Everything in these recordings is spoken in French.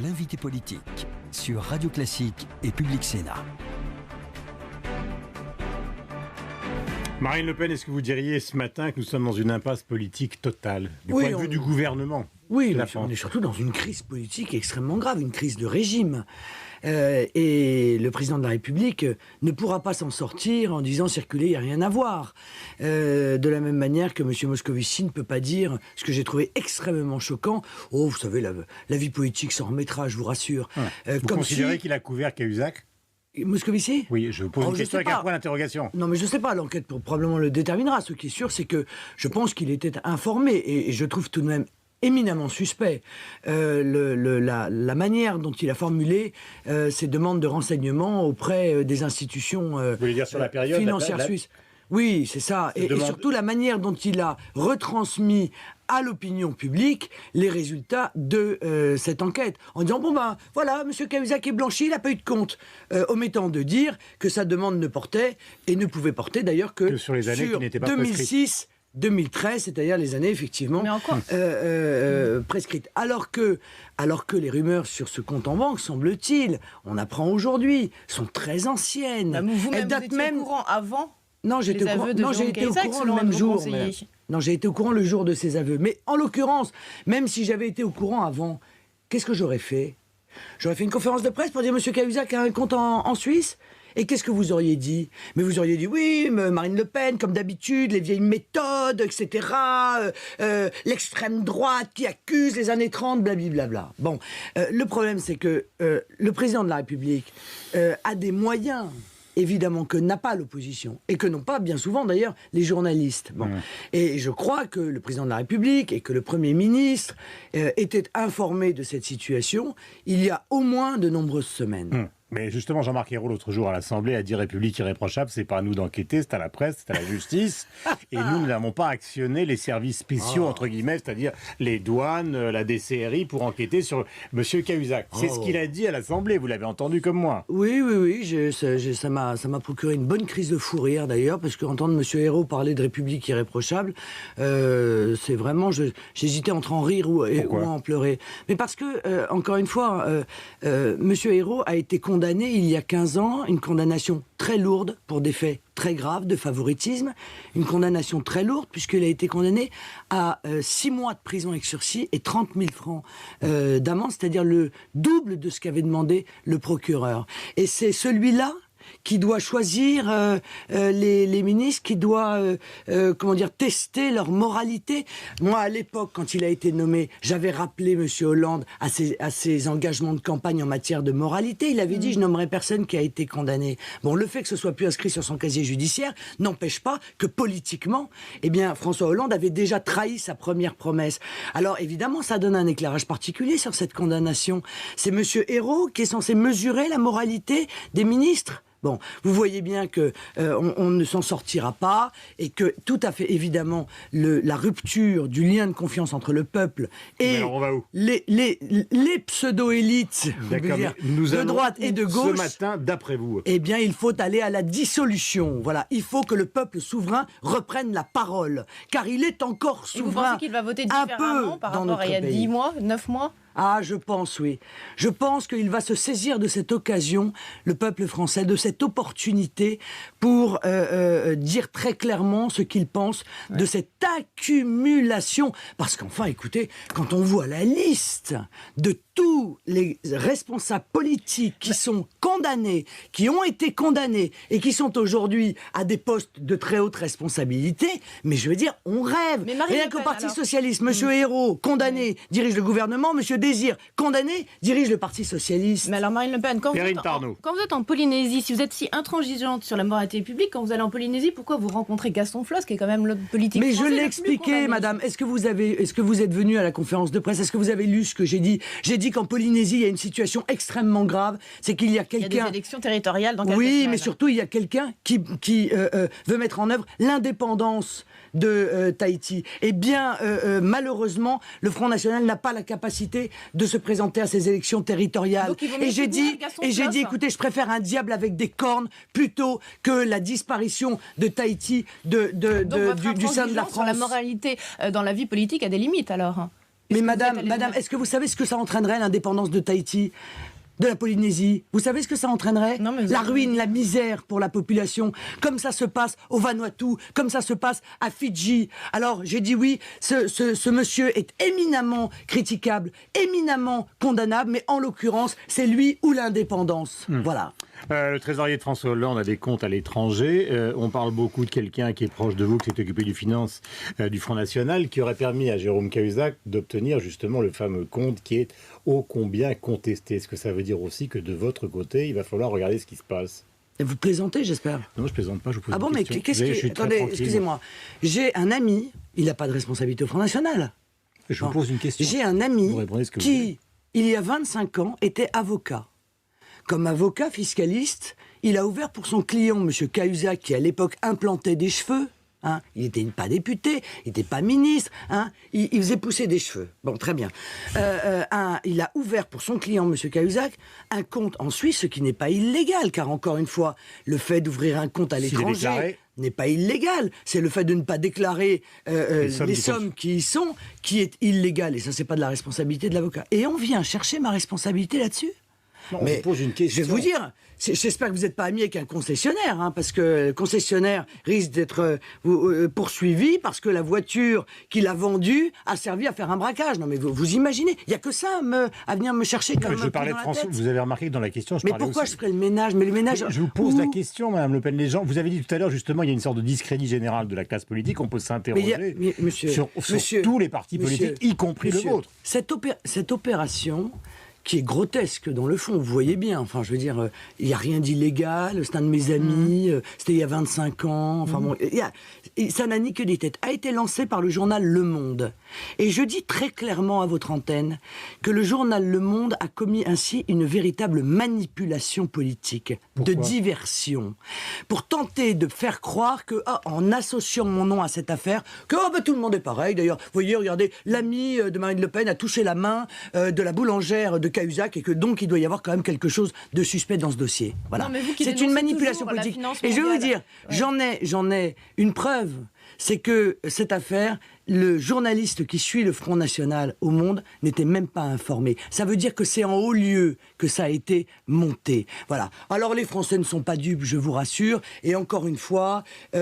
L'invité politique sur Radio Classique et Public Sénat. Marine Le Pen, est-ce que vous diriez ce matin que nous sommes dans une impasse politique totale du point de vue du gouvernement? Oui, on est surtout dans une crise politique extrêmement grave, une crise de régime. Et le président de la République ne pourra pas s'en sortir en disant circuler, il n'y a rien à voir. De la même manière que M. Moscovici ne peut pas dire, ce que j'ai trouvé extrêmement choquant, oh, vous savez, la vie politique s'en remettra, je vous rassure. Vous considérez qu'il a couvert Cahuzac? Moscovici? Oui, je pose une question avec un point d'interrogation. Non, mais je ne sais pas, l'enquête probablement le déterminera. Ce qui est sûr, c'est que je pense qu'il était informé, et je trouve tout de même éminemment suspect la manière dont il a formulé ses demandes de renseignements auprès des institutions vous voulez dire sur la période, financières suisses. Oui, c'est ça. Et surtout la manière dont il a retransmis à l'opinion publique les résultats de cette enquête. En disant, bon ben, voilà, M. Cahuzac est blanchi, il n'a pas eu de compte. Omettant de dire que sa demande ne portait, et ne pouvait porter d'ailleurs que sur les années qui n'étaient pas 2006, 2013, c'est-à-dire les années effectivement prescrites. Alors que les rumeurs sur ce compte en banque, semble-t-il, on apprend aujourd'hui, sont très anciennes. Bah, vous-même, vous étiez au courant avant? Non, j'ai été au courant le même jour. Non, j'ai été au courant le jour de ses aveux. Mais en l'occurrence, même si j'avais été au courant avant, qu'est-ce que j'aurais fait? J'aurais fait une conférence de presse pour dire M. Cahuzac a un compte en Suisse? Et qu'est-ce que vous auriez dit? Mais vous auriez dit, oui, Marine Le Pen, comme d'habitude, les vieilles méthodes, etc., l'extrême droite qui accuse les années 30, blablabla. Bon, le problème, c'est que le président de la République a des moyens, évidemment, que n'a pas l'opposition, et que n'ont pas, bien souvent, d'ailleurs, les journalistes. Bon. Et je crois que le président de la République et que le Premier ministre étaient informés de cette situation il y a au moins de nombreuses semaines. Mais justement, Jean-Marc Ayrault, l'autre jour à l'Assemblée, a dit République irréprochable, c'est pas à nous d'enquêter, c'est à la presse, c'est à la justice. Et nous n'avons pas actionné les services spéciaux, entre guillemets, c'est-à-dire les douanes, la DCRI, pour enquêter sur M. Cahuzac. C'est ce qu'il a dit à l'Assemblée, vous l'avez entendu comme moi. Oui, ça m'a procuré une bonne crise de fou rire d'ailleurs, parce qu'entendre M. Ayrault parler de République irréprochable, c'est vraiment, j'hésitais entre en rire ou en pleurer. Mais parce que, encore une fois, M. Ayrault a été condamné il y a 15 ans, une condamnation très lourde pour des faits très graves de favoritisme, une condamnation très lourde puisqu'il a été condamné à 6 mois de prison avec sursis et 30 000 francs d'amende, c'est-à-dire le double de ce qu'avait demandé le procureur. Et c'est celui-là qui doit choisir les ministres, qui doit tester leur moralité. Moi, à l'époque, quand il a été nommé, j'avais rappelé M. Hollande à ses engagements de campagne en matière de moralité. Il avait dit, je nommerai personne qui a été condamné. Bon, le fait que ce soit plus inscrit sur son casier judiciaire n'empêche pas que politiquement, François Hollande avait déjà trahi sa première promesse. Alors, évidemment, ça donne un éclairage particulier sur cette condamnation. C'est M. Ayrault qui est censé mesurer la moralité des ministres. Bon, vous voyez bien que on ne s'en sortira pas et que tout à fait évidemment la rupture du lien de confiance entre le peuple et les pseudo-élites de droite et de gauche. Ce matin, d'après vous, il faut aller à la dissolution. Voilà, il faut que le peuple souverain reprenne la parole, car il est encore souverain. Et vous pensez qu'il va voter différemment par rapport à il y a 10 mois, 9 mois? Ah, je pense, oui. Je pense qu'il va se saisir de cette occasion, le peuple français, de cette opportunité pour dire très clairement ce qu'il pense de cette accumulation. Parce qu'enfin, écoutez, quand on voit la liste de tous les responsables politiques qui sont condamnés, qui ont été condamnés et qui sont aujourd'hui à des postes de très haute responsabilité, mais je veux dire, on rêve. Rien qu'au Parti Socialiste, M. Ayrault, condamné, dirige le gouvernement, M. Désir, condamné, dirige le Parti Socialiste. Mais alors Marine Le Pen, quand vous êtes en Polynésie, si vous êtes si intransigeante sur la moralité publique, quand vous allez en Polynésie, pourquoi vous rencontrez Gaston Flosse, qui est quand même l'homme politique français? Mais je l'ai expliqué, madame. Est-ce que vous êtes venu à la conférence de presse? Est-ce que vous avez lu ce que j'ai dit? J'ai dit qu'en Polynésie, il y a une situation extrêmement grave. C'est qu'il y a quelqu'un... Il y a des élections territoriales dans quelques semaines. Oui, mais surtout, il y a quelqu'un qui veut mettre en œuvre l'indépendance de Tahiti. Eh bien, malheureusement, le Front National n'a pas la capacité de se présenter à ces élections territoriales. Et j'ai dit, écoutez, je préfère un diable avec des cornes plutôt que la disparition de Tahiti du sein de la France. La moralité dans la vie politique a des limites, alors. Mais madame, est-ce que vous savez ce que ça entraînerait, l'indépendance de Tahiti, de la Polynésie? Vous savez ce que ça entraînerait? La ruine, la misère pour la population, comme ça se passe au Vanuatu, comme ça se passe à Fidji. Alors, j'ai dit oui, ce monsieur est éminemment critiquable, éminemment condamnable, mais en l'occurrence, c'est lui ou l'indépendance. Voilà. Le trésorier de François Hollande a des comptes à l'étranger. On parle beaucoup de quelqu'un qui est proche de vous, qui s'est occupé du finance du Front National, qui aurait permis à Jérôme Cahuzac d'obtenir justement le fameux compte qui est ô combien contesté. Est-ce que ça veut dire aussi que de votre côté, il va falloir regarder ce qui se passe? Et vous plaisantez, j'espère? Non, je plaisante pas, je vous pose Ah bon, une mais question. qu'est-ce que... Attendez, excusez-moi. J'ai un ami, il n'a pas de responsabilité au Front National. Je vous pose une question. J'ai un ami qui, il y a 25 ans, était avocat. Comme avocat fiscaliste, il a ouvert pour son client, M. Cahuzac, qui à l'époque implantait des cheveux. Hein, il n'était pas député, il n'était pas ministre, hein, il faisait pousser des cheveux. Bon, très bien. Il a ouvert pour son client, M. Cahuzac, un compte en Suisse, ce qui n'est pas illégal, car encore une fois, le fait d'ouvrir un compte à l'étranger n'est pas illégal. C'est le fait de ne pas déclarer les sommes qui y sont qui est illégal. Et ça, c'est pas de la responsabilité de l'avocat. Et on vient chercher ma responsabilité là-dessus. Non, mais pose une question. Je vais vous dire, j'espère que vous n'êtes pas ami avec un concessionnaire, hein, parce que le concessionnaire risque d'être poursuivi parce que la voiture qu'il a vendue a servi à faire un braquage. Non mais vous imaginez, il n'y a que ça à venir me chercher comme je parlais de François, vous avez remarqué que dans la question, mais pourquoi aussi... je ferais le ménage? Mais le ménage... Je vous pose la question, Madame Le Pen. Les gens, vous avez dit tout à l'heure, justement, il y a une sorte de discrédit général de la classe politique. On peut s'interroger sur tous les partis politiques, y compris le vôtre. Cette opération... qui est grotesque dans le fond, vous voyez bien. Enfin, je veux dire, il n'y a rien d'illégal, c'est un de mes amis, c'était il y a 25 ans, enfin bon, ça n'a ni queue ni tête. A été lancé par le journal Le Monde. Et je dis très clairement à votre antenne que le journal Le Monde a commis ainsi une véritable manipulation politique, de diversion, pour tenter de faire croire que, en associant mon nom à cette affaire, que tout le monde est pareil. D'ailleurs, vous voyez, regardez, l'ami de Marine Le Pen a touché la main de la boulangère de Cahuzac et que donc il doit y avoir quand même quelque chose de suspect dans ce dossier. Voilà. C'est une manipulation politique. Et je vais vous dire, j'en ai une preuve, c'est que cette affaire, le journaliste qui suit le Front National au Monde n'était même pas informé. Ça veut dire que c'est en haut lieu que ça a été monté. Voilà. Alors les Français ne sont pas dupes, je vous rassure. Et encore une fois, tout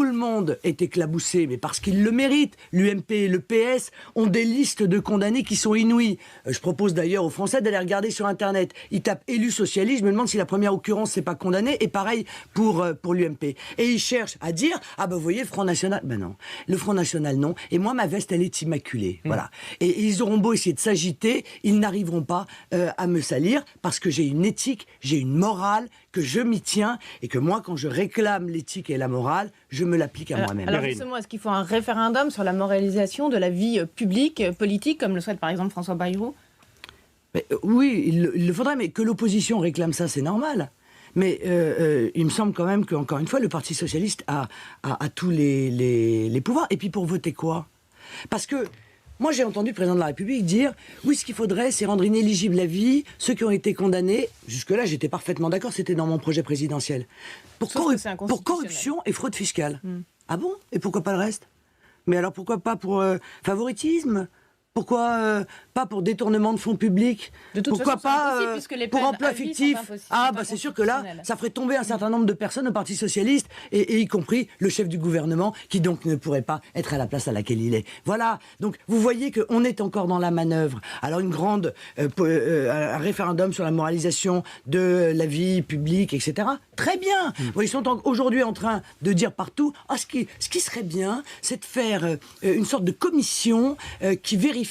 le monde est éclaboussé, mais parce qu'il le mérite. L'UMP et le PS ont des listes de condamnés qui sont inouïes. Je propose d'ailleurs aux Français d'aller regarder sur Internet. Ils tapent élu socialiste. Je me demande si la première occurrence c'est pas condamné. Et pareil pour l'UMP. Et ils cherchent à dire vous voyez le Front National. Ben non. Le Front National, non. Et moi, ma veste, elle est immaculée. Voilà. Et ils auront beau essayer de s'agiter, ils n'arriveront pas à me salir parce que j'ai une éthique, j'ai une morale, que je m'y tiens et que moi, quand je réclame l'éthique et la morale, je me l'applique à moi-même. Alors justement, est-ce qu'il faut un référendum sur la moralisation de la vie publique, politique, comme le souhaite par exemple François Bayrou? Oui, il le faudrait, mais que l'opposition réclame ça, c'est normal. Mais il me semble quand même qu'encore une fois, le Parti Socialiste a tous les pouvoirs. Et puis pour voter quoi? Parce que moi, j'ai entendu le président de la République dire « Oui, ce qu'il faudrait, c'est rendre inéligible la vie, ceux qui ont été condamnés. » Jusque-là, j'étais parfaitement d'accord, c'était dans mon projet présidentiel. Pour corruption et fraude fiscale. Ah bon? Et pourquoi pas le reste? Mais alors pourquoi pas pour favoritisme? Pourquoi pas pour détournement de fonds publics? Pourquoi pas pour emploi fictif? C'est sûr que là, ça ferait tomber un certain nombre de personnes au Parti Socialiste, et y compris le chef du gouvernement, qui donc ne pourrait pas être à la place à laquelle il est. Voilà. Donc vous voyez qu'on est encore dans la manœuvre. Alors un référendum sur la moralisation de la vie publique, etc. Très bien. Ils sont aujourd'hui en train de dire partout, ce qui serait bien, c'est de faire une sorte de commission qui vérifie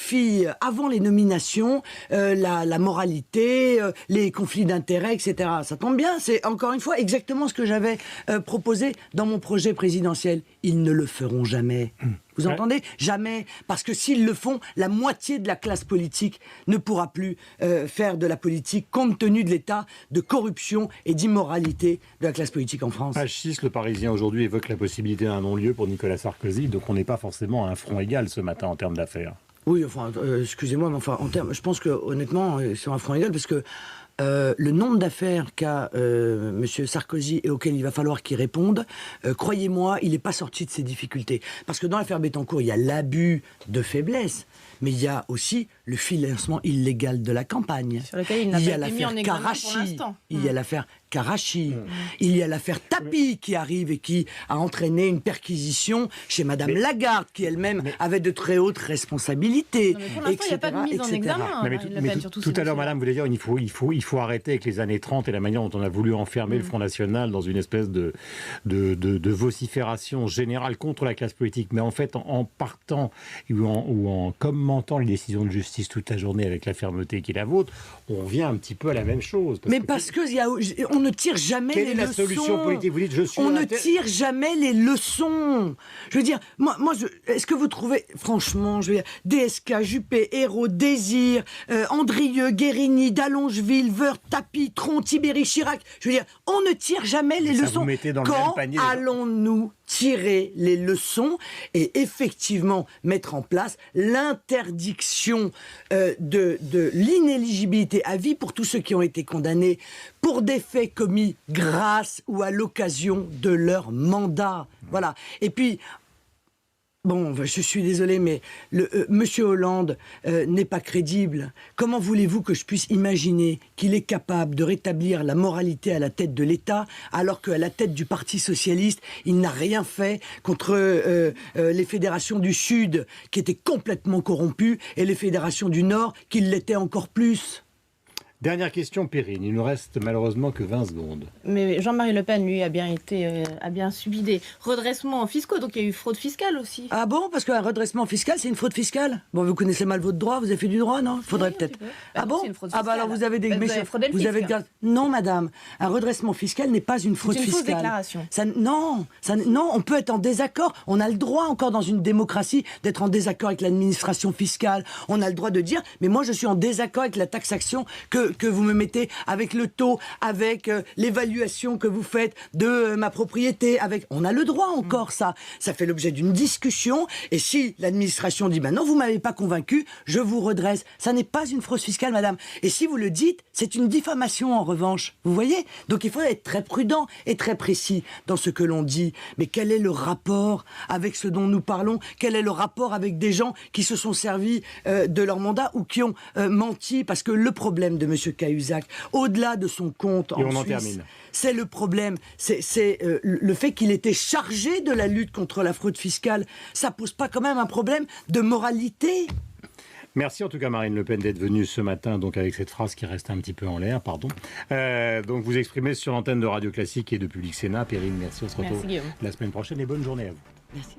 avant les nominations la moralité, les conflits d'intérêts, etc. Ça tombe bien, c'est encore une fois exactement ce que j'avais proposé dans mon projet présidentiel. Ils ne le feront jamais. Vous entendez? Jamais. Parce que s'ils le font, la moitié de la classe politique ne pourra plus faire de la politique compte tenu de l'état de corruption et d'immoralité de la classe politique en France. Page 6, le Parisien aujourd'hui évoque la possibilité d'un non-lieu pour Nicolas Sarkozy. Donc on n'est pas forcément à un front égal ce matin en termes d'affaires. Oui, enfin, excusez-moi, mais enfin, je pense que honnêtement, ils sont un front égal parce que le nombre d'affaires qu'a M. Sarkozy et auxquelles il va falloir qu'il réponde, croyez-moi, il n'est pas sorti de ces difficultés. Parce que dans l'affaire Bettencourt, il y a l'abus de faiblesse, mais il y a aussi le financement illégal de la campagne. Sur lequel il n'a pas été mis en examen pour l'instant. Il y a l'affaire Karachi. Il y a l'affaire Tapi qui arrive et qui a entraîné une perquisition chez Madame Lagarde, qui elle-même avait de très hautes responsabilités. Non, mais pour l'instant, il n'y a pas de mise en examen. Tout à l'heure, Madame voulait dire il faut arrêter avec les années 30 et la manière dont on a voulu enfermer le Front National dans une espèce de vocifération générale contre la classe politique. Mais en fait, en partant ou en commentant les décisions de justice toute la journée avec la fermeté qui est la vôtre, on vient un petit peu à la même chose. Parce qu'on ne tire jamais les leçons. Quelle est la solution politique? Vous dites, on ne tire jamais les leçons. Je veux dire, est-ce que vous trouvez, franchement, je veux dire, DSK, Juppé, Hérault, Désir, Andrieux, Guérini, Dallongeville, Woerth, Tapi, Tron, Tibéri, Chirac, je veux dire, on ne tire jamais les leçons. Quand allons-nous tirer les leçons et effectivement mettre en place l'interdiction de l'inéligibilité à vie pour tous ceux qui ont été condamnés pour des faits commis grâce ou à l'occasion de leur mandat. Voilà. Et puis, bon, je suis désolé, mais Monsieur Hollande n'est pas crédible. Comment voulez-vous que je puisse imaginer qu'il est capable de rétablir la moralité à la tête de l'État, alors qu'à la tête du Parti socialiste, il n'a rien fait contre les fédérations du Sud, qui étaient complètement corrompues, et les fédérations du Nord, qui l'étaient encore plus? Dernière question, Perrine. Il ne nous reste malheureusement que 20 secondes. Mais Jean-Marie Le Pen, lui, a bien subi des redressements fiscaux, donc il y a eu fraude fiscale aussi. Ah bon? Parce qu'un redressement fiscal, c'est une fraude fiscale? Bon, vous connaissez mal votre droit, vous avez fait du droit, non? Faudrait peut-être. Ah bon? Ah bah alors vous avez des méchants. Vous avez non, madame. Un redressement fiscal n'est pas une fraude fiscale. C'est une fausse déclaration. Non, on peut être en désaccord. On a le droit encore dans une démocratie d'être en désaccord avec l'administration fiscale. On a le droit de dire, mais moi je suis en désaccord avec la taxation que vous me mettez, avec le taux, avec l'évaluation que vous faites de ma propriété, on a le droit encore, ça fait l'objet d'une discussion, et si l'administration dit non, vous m'avez pas convaincu, je vous redresse, ça n'est pas une fraude fiscale, madame, et si vous le dites, c'est une diffamation en revanche, vous voyez, donc il faut être très prudent et très précis dans ce que l'on dit, mais quel est le rapport avec ce dont nous parlons, quel est le rapport avec des gens qui se sont servis de leur mandat ou qui ont menti, parce que le problème de M. Cahuzac, au-delà de son compte en Suisse, c'est le problème, c'est le fait qu'il était chargé de la lutte contre la fraude fiscale. Ça pose pas quand même un problème de moralité? Merci en tout cas Marine Le Pen d'être venue ce matin donc avec cette phrase qui reste un petit peu en l'air, pardon. Donc vous exprimez sur l'antenne de Radio Classique et de Public Sénat. Perrine, merci, on se retrouve la semaine prochaine et bonne journée à vous. Merci.